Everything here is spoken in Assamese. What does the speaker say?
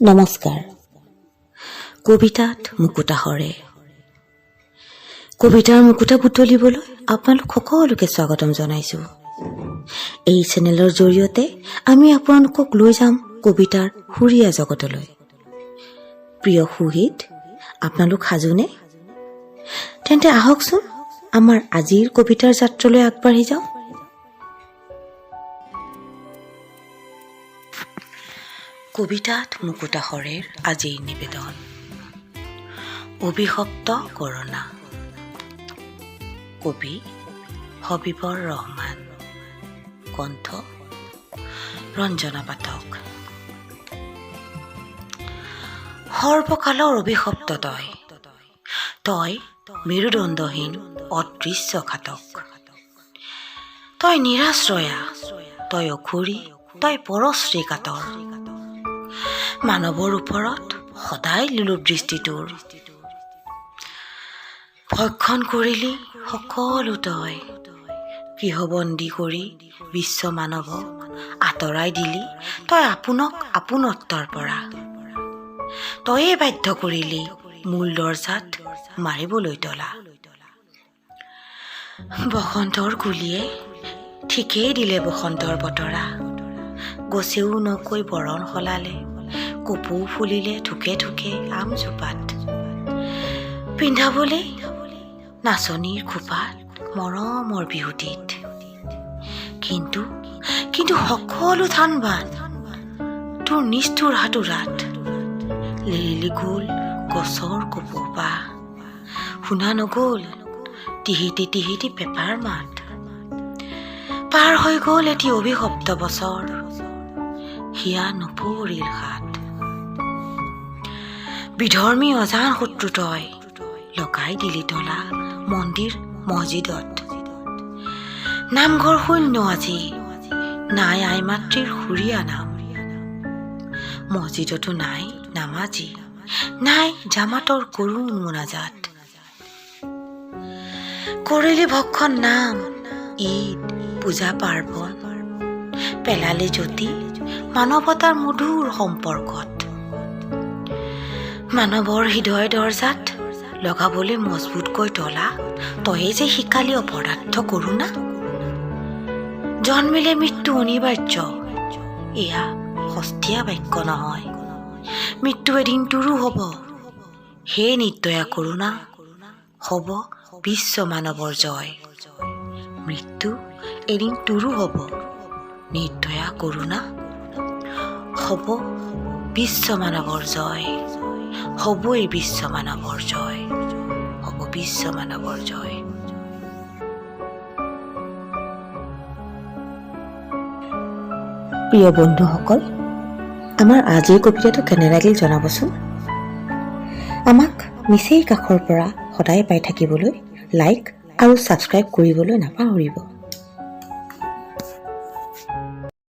নমস্কাৰ। কবিতাত মুকুতা হৰে। কবিতাৰ মুকুতা বুটলিবলৈ আপোনালোক সকলোকে স্বাগতম জনাইছো। এই চেনেলৰ জৰিয়তে আমি আপোনালোকক লৈ যাম কবিতাৰ সুৰীয়া জগতলৈ। প্ৰিয় সুহিত, আপোনালোক সাজুনে? তেন্তে আহকচোন আমাৰ আজিৰ কবিতাৰ যাত্ৰালৈ আগবাঢ়ি যাওঁ। কবিতাত মুকুতা হৰেৰ আজিৰ নিবেদন। অভিশপ্ত কৰোণা। কবি হবিবৰ ৰহমান। কণ্ঠ ৰঞ্জনা পাঠক। সৰ্বকালৰ অভিশপ্ত তই, তই মেৰুদণ্ডহীন অদৃশ্য ঘাতক। তই নিৰাশ্ৰয়া, তই অঘৰী, তই পৰশ্ৰী কাতৰ। মানৱৰ ওপৰত সদায় লোলুপ দৃষ্টি তোৰ। ভক্ষণ কৰিলি সকলো তই, গৃহবন্দী কৰি বিশ্ব মানৱক আঁতৰাই দিলি তই আপোনক আপোনত্বৰ পৰা। তয়ে বাধ্য কৰিলি মূল দৰ্জাত মাৰিবলৈ তলা। বসন্তৰ কুলিয়ে ঠিকেই দিলে বসন্তৰ বতৰা। গছেও নকৈ বৰণ সলালে, কপৌ ফুলিলে থোকে থোকে আমজোপাত। পিন্ধাবলৈ নাচনীৰ খোপাত মৰমৰ বিহুটিত। কিন্তু সকলো থানবান তোৰ নিষ্ঠুৰ হাতোৰাত। লেৰেলি গ'ল গছৰ কপৌপা, শুনা নগ'ল টিহিটি টিহিটি পেপাৰ মাত। পাৰ হৈ গ'ল এটি অভিশপ্ত বছৰ, হিয়া নপৰিল হাত। বিধৰ্মী অজান শত্ৰু তই, লগাই দিলি তলা মন্দিৰ মছজিদত। নামঘৰ শূন্য আজি, নাই আই মাতৃৰ সুৰীয়া নাম। মছজিদতো নাই নামাজি, নাই জামাতৰ কৰুণ মোনাজাত। কৰিলি ভক্ষণ নাম ঈদ পূজা পাৰ্বণ, পেলালি জ্যোতি মানৱতাৰ মধুৰ সম্পৰ্কত। মানৱৰ হৃদয় দৰ্জাত লগাবলৈ মজবুতকৈ তলা তয়ে যে শিকালি অপদাৰ্থ কৰোণা। জন্মিলে মৃত্যু অনিবাৰ্য, এয়া সস্তীয়া বাক্য নহয়। মৃত্যু এদিন তোৰো হ'ব, হে নিৰ্দয়া কৰোণা। হ'ব বিশ্ব মানৱৰ জয়, মৃত্যু এদিন তোৰো হ'ব, নিৰ্দয়া কৰোণা। হ'ব বিশ্ব মানৱৰ জয়, হ'বই বিশ্ব মানৱৰ জয়, হ'ব বিশ্ব মানৱৰ জয়। প্ৰিয় বন্ধুসকল, আমাৰ আজিৰ কবিতাটো কেনে লাগিল জনাবচোন। আমাক নিচেই কাষৰ পৰা সদায় পাই থাকিবলৈ লাইক আৰু ছাবস্ক্ৰাইব কৰিবলৈ নাপাহৰিব।